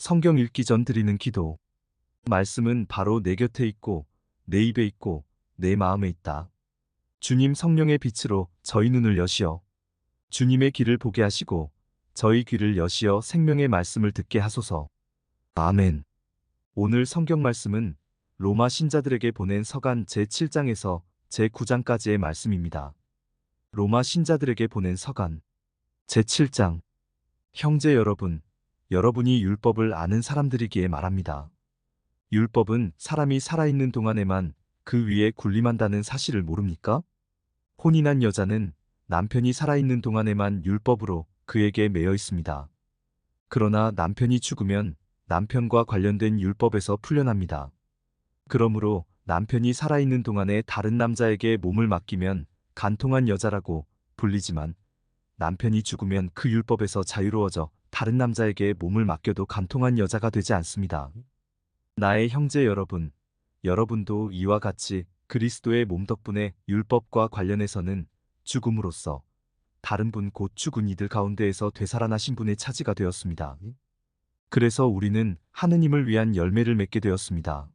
성경 읽기 전 드리는 기도. 말씀은 바로 내 곁에 있고 내 입에 있고 내 마음에 있다. 주님 성령의 빛으로 저희 눈을 여시어 주님의 길을 보게 하시고 저희 귀를 여시어 생명의 말씀을 듣게 하소서. 아멘. 오늘 성경 말씀은 로마 신자들에게 보낸 서간 제7장에서 제9장까지의 말씀입니다. 로마 신자들에게 보낸 서간 제7장. 형제 여러분, 여러분이 율법을 아는 사람들이기에 말합니다. 율법은 사람이 살아있는 동안에만 그 위에 군림한다는 사실을 모릅니까? 혼인한 여자는 남편이 살아있는 동안에만 율법으로 그에게 매여 있습니다. 그러나 남편이 죽으면 남편과 관련된 율법에서 풀려납니다. 그러므로 남편이 살아있는 동안에 다른 남자에게 몸을 맡기면 간통한 여자라고 불리지만 남편이 죽으면 그 율법에서 자유로워져 다른 남자에게 몸을 맡겨도 간통한 여자가 되지 않습니다. 나의 형제 여러분, 여러분도 이와 같이 그리스도의 몸 덕분에 율법과 관련해서는 죽음으로써 다른 분 곧 죽은 이들 가운데에서 되살아나신 분의 차지가 되었습니다. 그래서 우리는 하느님을 위한 열매를 맺게 되었습니다.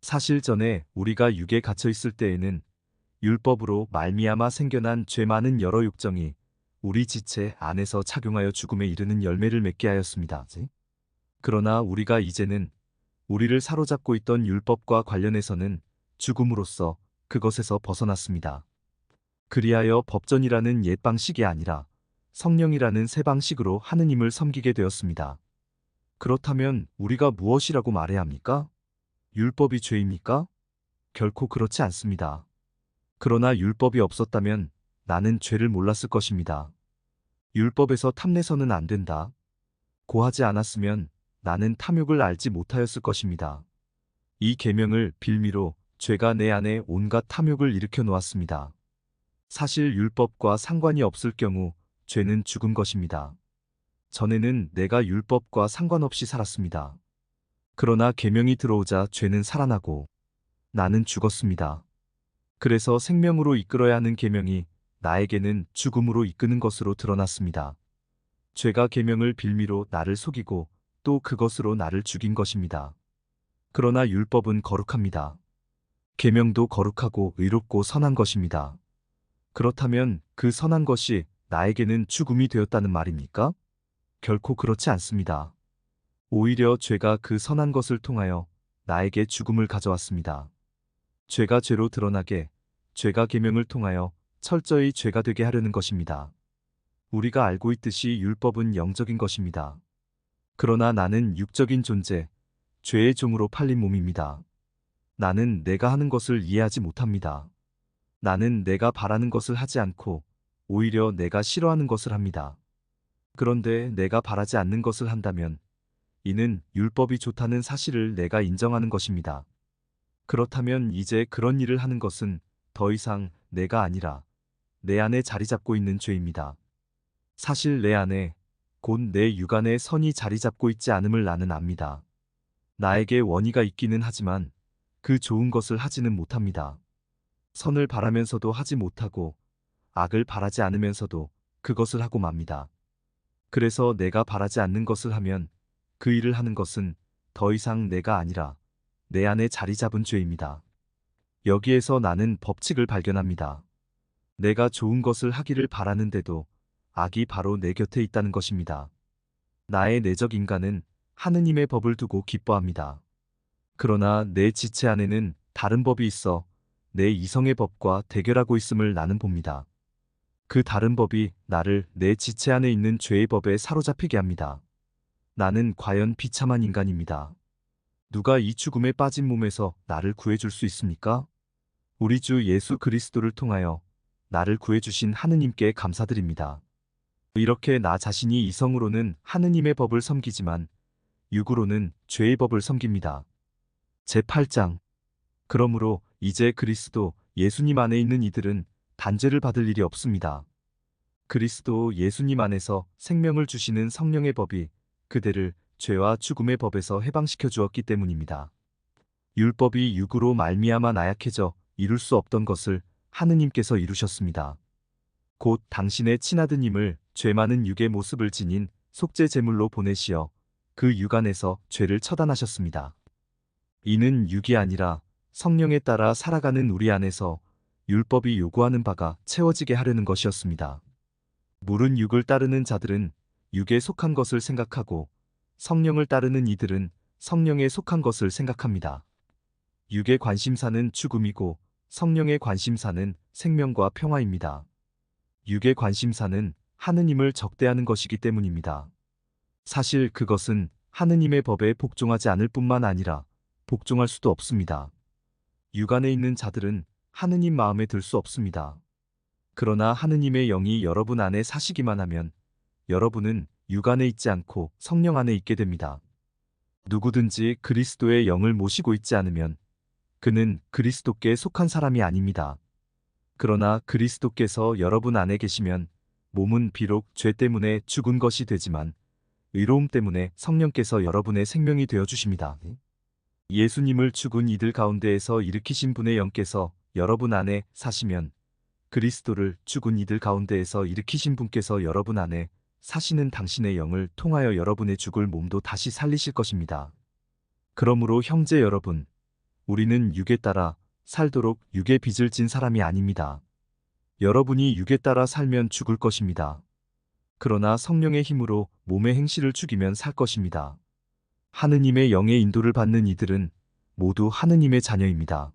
사실 전에 우리가 육에 갇혀 있을 때에는 율법으로 말미암아 생겨난 죄 많은 여러 욕정이 우리 지체 안에서 작용하여 죽음에 이르는 열매를 맺게 하였습니다. 그러나 우리가 이제는 우리를 사로잡고 있던 율법과 관련해서는 죽음으로써 그것에서 벗어났습니다. 그리하여 법전이라는 옛 방식이 아니라 성령이라는 새 방식으로 하느님을 섬기게 되었습니다. 그렇다면 우리가 무엇이라고 말해야 합니까? 율법이 죄입니까? 결코 그렇지 않습니다. 그러나 율법이 없었다면 나는 죄를 몰랐을 것입니다. 율법에서 탐내서는 안 된다. 고하지 않았으면 나는 탐욕을 알지 못하였을 것입니다. 이 계명을 빌미로 죄가 내 안에 온갖 탐욕을 일으켜 놓았습니다. 사실 율법과 상관이 없을 경우 죄는 죽은 것입니다. 전에는 내가 율법과 상관없이 살았습니다. 그러나 계명이 들어오자 죄는 살아나고 나는 죽었습니다. 그래서 생명으로 이끌어야 하는 계명이 나에게는 죽음으로 이끄는 것으로 드러났습니다. 죄가 계명을 빌미로 나를 속이고 또 그것으로 나를 죽인 것입니다. 그러나 율법은 거룩합니다. 계명도 거룩하고 의롭고 선한 것입니다. 그렇다면 그 선한 것이 나에게는 죽음이 되었다는 말입니까? 결코 그렇지 않습니다. 오히려 죄가 그 선한 것을 통하여 나에게 죽음을 가져왔습니다. 죄가 죄로 드러나게 죄가 계명을 통하여 철저히 죄가 되게 하려는 것입니다. 우리가 알고 있듯이 율법은 영적인 것입니다. 그러나 나는 육적인 존재, 죄의 종으로 팔린 몸입니다. 나는 내가 하는 것을 이해하지 못합니다. 나는 내가 바라는 것을 하지 않고 오히려 내가 싫어하는 것을 합니다. 그런데 내가 바라지 않는 것을 한다면 이는 율법이 좋다는 사실을 내가 인정하는 것입니다. 그렇다면 이제 그런 일을 하는 것은 더 이상 내가 아니라 내 안에 자리 잡고 있는 죄입니다. 사실 내 안에 곧 내 육안에 선이 자리 잡고 있지 않음을 나는 압니다. 나에게 원의가 있기는 하지만 그 좋은 것을 하지는 못합니다. 선을 바라면서도 하지 못하고 악을 바라지 않으면서도 그것을 하고 맙니다. 그래서 내가 바라지 않는 것을 하면 그 일을 하는 것은 더 이상 내가 아니라 내 안에 자리 잡은 죄입니다. 여기에서 나는 법칙을 발견합니다. 내가 좋은 것을 하기를 바라는데도 악이 바로 내 곁에 있다는 것입니다. 나의 내적 인간은 하느님의 법을 두고 기뻐합니다. 그러나 내 지체 안에는 다른 법이 있어 내 이성의 법과 대결하고 있음을 나는 봅니다. 그 다른 법이 나를 내 지체 안에 있는 죄의 법에 사로잡히게 합니다. 나는 과연 비참한 인간입니다. 누가 이 죽음에 빠진 몸에서 나를 구해줄 수 있습니까? 우리 주 예수 그리스도를 통하여 나를 구해주신 하느님께 감사드립니다. 이렇게 나 자신이 이성으로는 하느님의 법을 섬기지만 육으로는 죄의 법을 섬깁니다. 제8장. 그러므로 이제 그리스도 예수님 안에 있는 이들은 단죄를 받을 일이 없습니다. 그리스도 예수님 안에서 생명을 주시는 성령의 법이 그대를 죄와 죽음의 법에서 해방시켜 주었기 때문입니다. 율법이 육으로 말미암아 나약해져 이룰 수 없던 것을 하느님께서 이루셨습니다. 곧 당신의 친아드님을 죄 많은 육의 모습을 지닌 속죄 제물로 보내시어 그 육 안에서 죄를 처단하셨습니다. 이는 육이 아니라 성령에 따라 살아가는 우리 안에서 율법이 요구하는 바가 채워지게 하려는 것이었습니다. 물은 육을 따르는 자들은 육에 속한 것을 생각하고 성령을 따르는 이들은 성령에 속한 것을 생각합니다. 육의 관심사는 죽음이고 성령의 관심사는 생명과 평화입니다. 육의 관심사는 하느님을 적대하는 것이기 때문입니다. 사실 그것은 하느님의 법에 복종하지 않을 뿐만 아니라 복종할 수도 없습니다. 육 안에 있는 자들은 하느님 마음에 들 수 없습니다. 그러나 하느님의 영이 여러분 안에 사시기만 하면 여러분은 육 안에 있지 않고 성령 안에 있게 됩니다. 누구든지 그리스도의 영을 모시고 있지 않으면 그는 그리스도께 속한 사람이 아닙니다. 그러나 그리스도께서 여러분 안에 계시면 몸은 비록 죄 때문에 죽은 것이 되지만 의로움 때문에 성령께서 여러분의 생명이 되어 주십니다. 예수님을 죽은 이들 가운데에서 일으키신 분의 영께서 여러분 안에 사시면 그리스도를 죽은 이들 가운데에서 일으키신 분께서 여러분 안에 사시는 당신의 영을 통하여 여러분의 죽을 몸도 다시 살리실 것입니다. 그러므로 형제 여러분, 우리는 육에 따라 살도록 육의 빚을 진 사람이 아닙니다. 여러분이 육에 따라 살면 죽을 것입니다. 그러나 성령의 힘으로 몸의 행실을 죽이면 살 것입니다. 하느님의 영의 인도를 받는 이들은 모두 하느님의 자녀입니다.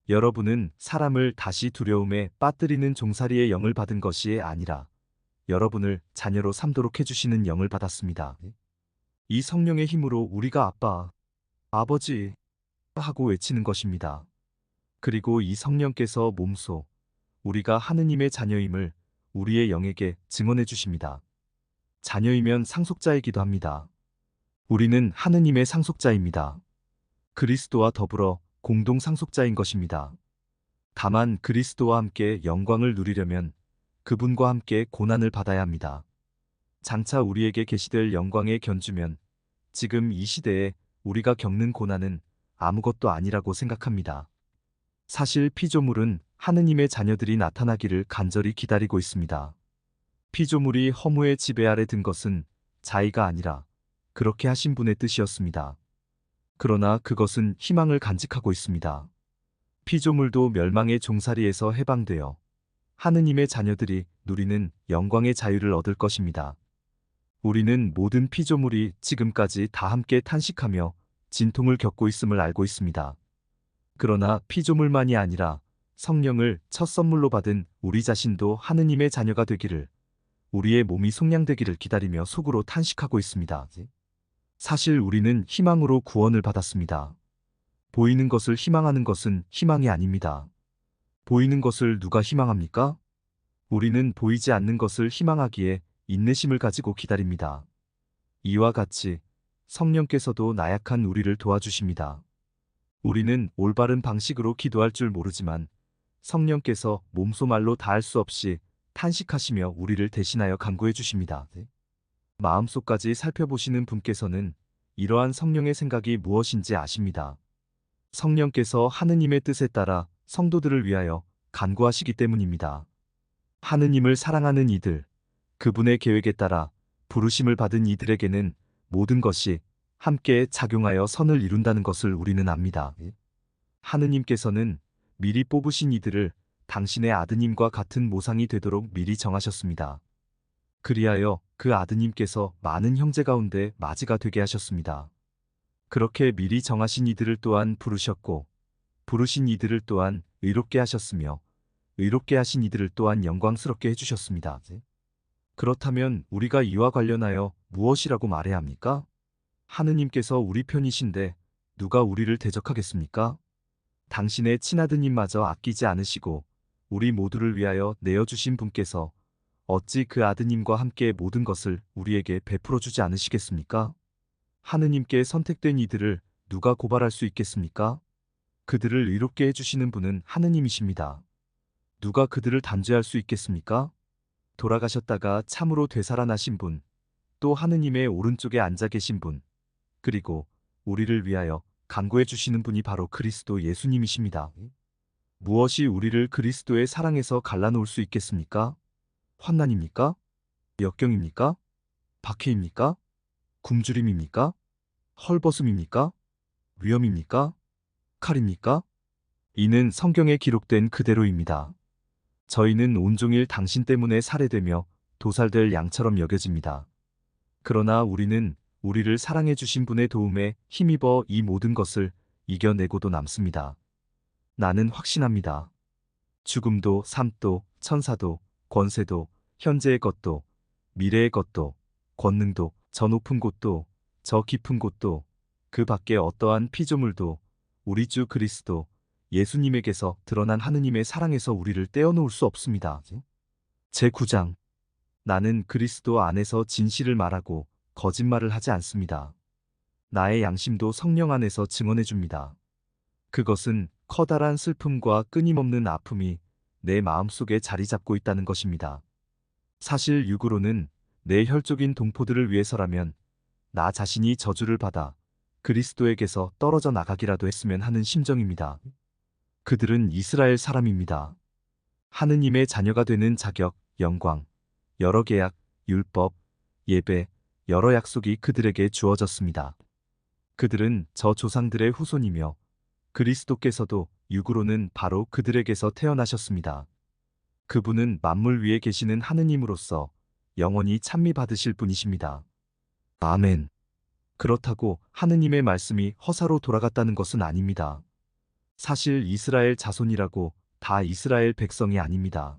여러분은 사람을 다시 두려움에 빠뜨리는 종살이의 영을 받은 것이 아니라 여러분을 자녀로 삼도록 해주시는 영을 받았습니다. 이 성령의 힘으로 우리가 아빠, 아버지 하고 외치는 것입니다. 그리고 이 성령께서 몸소 우리가 하느님의 자녀임을 우리의 영에게 증언해 주십니다. 자녀이면 상속자이기도 합니다. 우리는 하느님의 상속자입니다. 그리스도와 더불어 공동 상속자인 것입니다. 다만 그리스도와 함께 영광을 누리려면 그분과 함께 고난을 받아야 합니다. 장차 우리에게 계시될 영광에 견주면 지금 이 시대에 우리가 겪는 고난은 아무것도 아니라고 생각합니다. 사실 피조물은 하느님의 자녀들이 나타나기를 간절히 기다리고 있습니다. 피조물이 허무의 지배 아래 든 것은 자의가 아니라 그렇게 하신 분의 뜻이었습니다. 그러나 그것은 희망을 간직하고 있습니다. 피조물도 멸망의 종살이에서 해방되어 하느님의 자녀들이 누리는 영광의 자유를 얻을 것입니다. 우리는 모든 피조물이 지금까지 다 함께 탄식하며 진통을 겪고 있음을 알고 있습니다. 그러나 피조물만이 아니라 성령을 첫 선물로 받은 우리 자신도 하느님의 자녀가 되기를, 우리의 몸이 속량되기를 기다리며 속으로 탄식하고 있습니다. 사실 우리는 희망으로 구원을 받았습니다. 보이는 것을 희망하는 것은 희망이 아닙니다. 보이는 것을 누가 희망합니까? 우리는 보이지 않는 것을 희망하기에 인내심을 가지고 기다립니다. 이와 같이 성령께서도 나약한 우리를 도와주십니다. 우리는 올바른 방식으로 기도할 줄 모르지만 성령께서 몸소말로 다할 수 없이 탄식하시며 우리를 대신하여 간구해 주십니다. 마음속까지 살펴보시는 분께서는 이러한 성령의 생각이 무엇인지 아십니다. 성령께서 하느님의 뜻에 따라 성도들을 위하여 간구하시기 때문입니다. 하느님을 사랑하는 이들, 그분의 계획에 따라 부르심을 받은 이들에게는 모든 것이 함께 작용하여 선을 이룬다는 것을 우리는 압니다. 하느님께서는 미리 뽑으신 이들을 당신의 아드님과 같은 모상이 되도록 미리 정하셨습니다. 그리하여 그 아드님께서 많은 형제 가운데 맞이가 되게 하셨습니다. 그렇게 미리 정하신 이들을 또한 부르셨고 부르신 이들을 또한 의롭게 하셨으며 의롭게 하신 이들을 또한 영광스럽게 해주셨습니다. 그렇다면 우리가 이와 관련하여 무엇이라고 말해야 합니까? 하느님께서 우리 편이신데 누가 우리를 대적하겠습니까? 당신의 친아드님마저 아끼지 않으시고 우리 모두를 위하여 내어주신 분께서 어찌 그 아드님과 함께 모든 것을 우리에게 베풀어 주지 않으시겠습니까? 하느님께 선택된 이들을 누가 고발할 수 있겠습니까? 그들을 의롭게 해주시는 분은 하느님이십니다. 누가 그들을 단죄할 수 있겠습니까? 돌아가셨다가 참으로 되살아나신 분, 또 하느님의 오른쪽에 앉아 계신 분, 그리고 우리를 위하여 간구해 주시는 분이 바로 그리스도 예수님이십니다. 무엇이 우리를 그리스도의 사랑에서 갈라놓을 수 있겠습니까? 환난입니까? 역경입니까? 박해입니까? 굶주림입니까? 헐벗음입니까? 위험입니까? 칼입니까? 이는 성경에 기록된 그대로입니다. 저희는 온종일 당신 때문에 살해되며 도살될 양처럼 여겨집니다. 그러나 우리는 우리를 사랑해 주신 분의 도움에 힘입어 이 모든 것을 이겨내고도 남습니다. 나는 확신합니다. 죽음도 삶도 천사도 권세도 현재의 것도 미래의 것도 권능도 저 높은 곳도 저 깊은 곳도 그 밖에 어떠한 피조물도 우리 주 그리스도 예수님에게서 드러난 하느님의 사랑에서 우리를 떼어놓을 수 없습니다. 제9장 나는 그리스도 안에서 진실을 말하고 거짓말을 하지 않습니다. 나의 양심도 성령 안에서 증언해 줍니다. 그것은 커다란 슬픔과 끊임없는 아픔이 내 마음속에 자리 잡고 있다는 것입니다. 사실 육으로는 내 혈족인 동포들을 위해서라면 나 자신이 저주를 받아 그리스도에게서 떨어져 나가기라도 했으면 하는 심정입니다. 그들은 이스라엘 사람입니다. 하느님의 자녀가 되는 자격, 영광, 여러 계약, 율법, 예배, 여러 약속이 그들에게 주어졌습니다. 그들은 저 조상들의 후손이며 그리스도께서도 육으로는 바로 그들에게서 태어나셨습니다. 그분은 만물 위에 계시는 하느님으로서 영원히 찬미받으실 분이십니다. 아멘. 그렇다고 하느님의 말씀이 허사로 돌아갔다는 것은 아닙니다. 사실 이스라엘 자손이라고 다 이스라엘 백성이 아닙니다.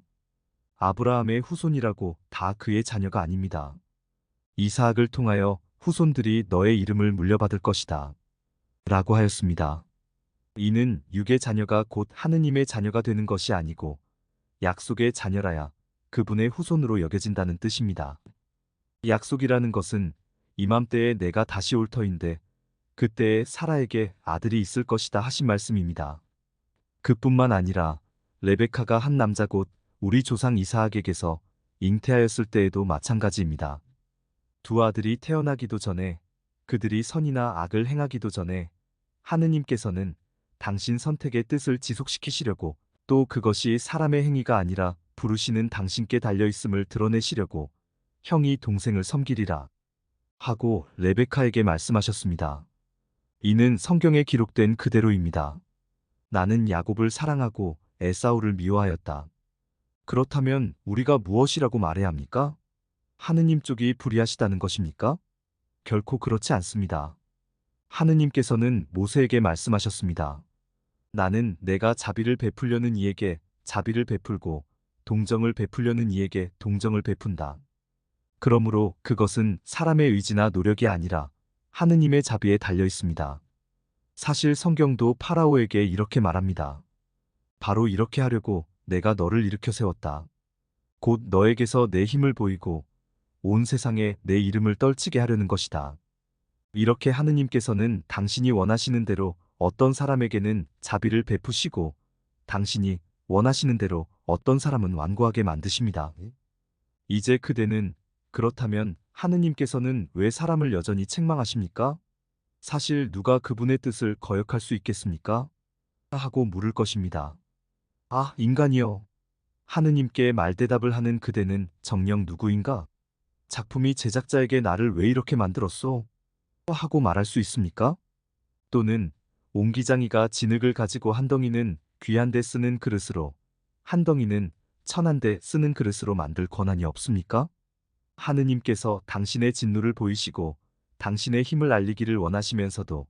아브라함의 후손이라고 다 그의 자녀가 아닙니다. 이사학을 통하여 후손들이 너의 이름을 물려받을 것이다. 라고 하였습니다. 이는 육의 자녀가 곧 하느님의 자녀가 되는 것이 아니고 약속의 자녀라야 그분의 후손으로 여겨진다는 뜻입니다. 약속이라는 것은 이맘때에 내가 다시 올 터인데 그때에 사라에게 아들이 있을 것이다 하신 말씀입니다. 그뿐만 아니라 레베카가 한 남자 곧 우리 조상 이사학에게서 잉태하였을 때에도 마찬가지입니다. 두 아들이 태어나기도 전에 그들이 선이나 악을 행하기도 전에 하느님께서는 당신 선택의 뜻을 지속시키시려고 또 그것이 사람의 행위가 아니라 부르시는 당신께 달려있음을 드러내시려고 형이 동생을 섬기리라 하고 레베카에게 말씀하셨습니다. 이는 성경에 기록된 그대로입니다. 나는 야곱을 사랑하고 에사우를 미워하였다. 그렇다면 우리가 무엇이라고 말해야 합니까? 하느님 쪽이 불의하시다는 것입니까? 결코 그렇지 않습니다. 하느님께서는 모세에게 말씀하셨습니다. 나는 내가 자비를 베풀려는 이에게 자비를 베풀고 동정을 베풀려는 이에게 동정을 베푼다. 그러므로 그것은 사람의 의지나 노력이 아니라 하느님의 자비에 달려 있습니다. 사실 성경도 파라오에게 이렇게 말합니다. 바로 이렇게 하려고 내가 너를 일으켜 세웠다. 곧 너에게서 내 힘을 보이고 온 세상에 내 이름을 떨치게 하려는 것이다. 이렇게 하느님께서는 당신이 원하시는 대로 어떤 사람에게는 자비를 베푸시고 당신이 원하시는 대로 어떤 사람은 완고하게 만드십니다. 이제 그대는 그렇다면 하느님께서는 왜 사람을 여전히 책망하십니까? 사실 누가 그분의 뜻을 거역할 수 있겠습니까? 하고 물을 것입니다. 아, 인간이여. 하느님께 말대답을 하는 그대는 정녕 누구인가? 작품이 제작자에게 나를 왜 이렇게 만들었소? 하고 말할 수 있습니까? 또는 옹기장이가 진흙을 가지고 한 덩이는 귀한 데 쓰는 그릇으로 한 덩이는 천한 데 쓰는 그릇으로 만들 권한이 없습니까? 하느님께서 당신의 진노를 보이시고 당신의 힘을 알리기를 원하시면서도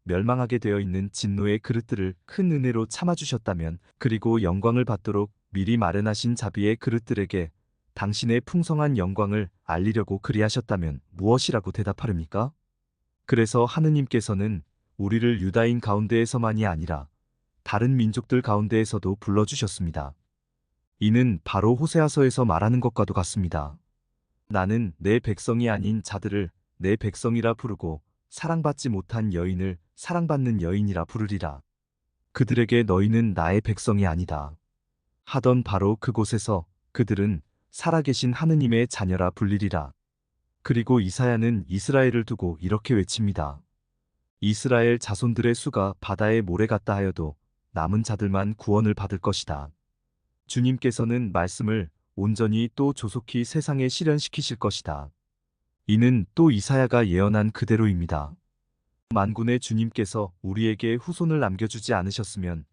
멸망하게 되어 있는 진노의 그릇들을 큰 은혜로 참아주셨다면 그리고 영광을 받도록 미리 마련하신 자비의 그릇들에게 당신의 풍성한 영광을 알리려고 그리하셨다면 무엇이라고 대답하렵니까? 그래서 하느님께서는 우리를 유다인 가운데에서만이 아니라 다른 민족들 가운데에서도 불러주셨습니다. 이는 바로 호세아서에서 말하는 것과도 같습니다. 나는 내 백성이 아닌 자들을 내 백성이라 부르고 사랑받지 못한 여인을 사랑받는 여인이라 부르리라. 그들에게 너희는 나의 백성이 아니다. 하던 바로 그곳에서 그들은 살아계신 하느님의 자녀라 불리리라. 그리고 이사야는 이스라엘을 두고 이렇게 외칩니다. 이스라엘 자손들의 수가 바다의 모래 같다 하여도 남은 자들만 구원을 받을 것이다. 주님께서는 말씀을 온전히 또 조속히 세상에 실현시키실 것이다. 이는 또 이사야가 예언한 그대로입니다. 만군의 주님께서 우리에게 후손을 남겨주지 않으셨으면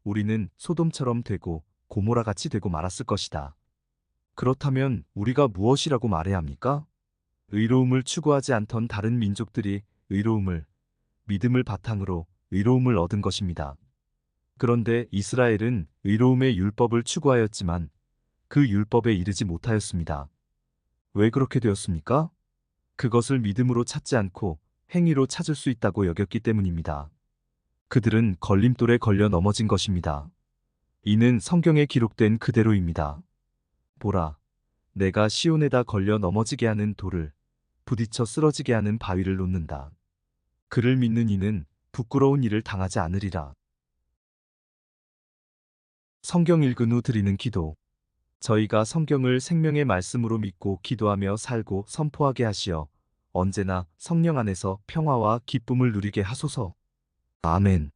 우리는 소돔처럼 되고 고모라같이 되고 말았을 것이다. 그렇다면 우리가 무엇이라고 말해야 합니까? 의로움을 추구하지 않던 다른 민족들이 의로움을, 믿음을 바탕으로 의로움을 얻은 것입니다. 그런데 이스라엘은 의로움의 율법을 추구하였지만 그 율법에 이르지 못하였습니다. 왜 그렇게 되었습니까? 그것을 믿음으로 찾지 않고 행위로 찾을 수 있다고 여겼기 때문입니다. 그들은 걸림돌에 걸려 넘어진 것입니다. 이는 성경에 기록된 그대로입니다. 보라, 내가 시온에다 걸려 넘어지게 하는 돌을, 부딪혀 쓰러지게 하는 바위를 놓는다. 그를 믿는 이는 부끄러운 일을 당하지 않으리라. 성경 읽은 후 드리는 기도. 저희가 성경을 생명의 말씀으로 믿고 기도하며 살고 선포하게 하시어 언제나 성령 안에서 평화와 기쁨을 누리게 하소서. 아멘.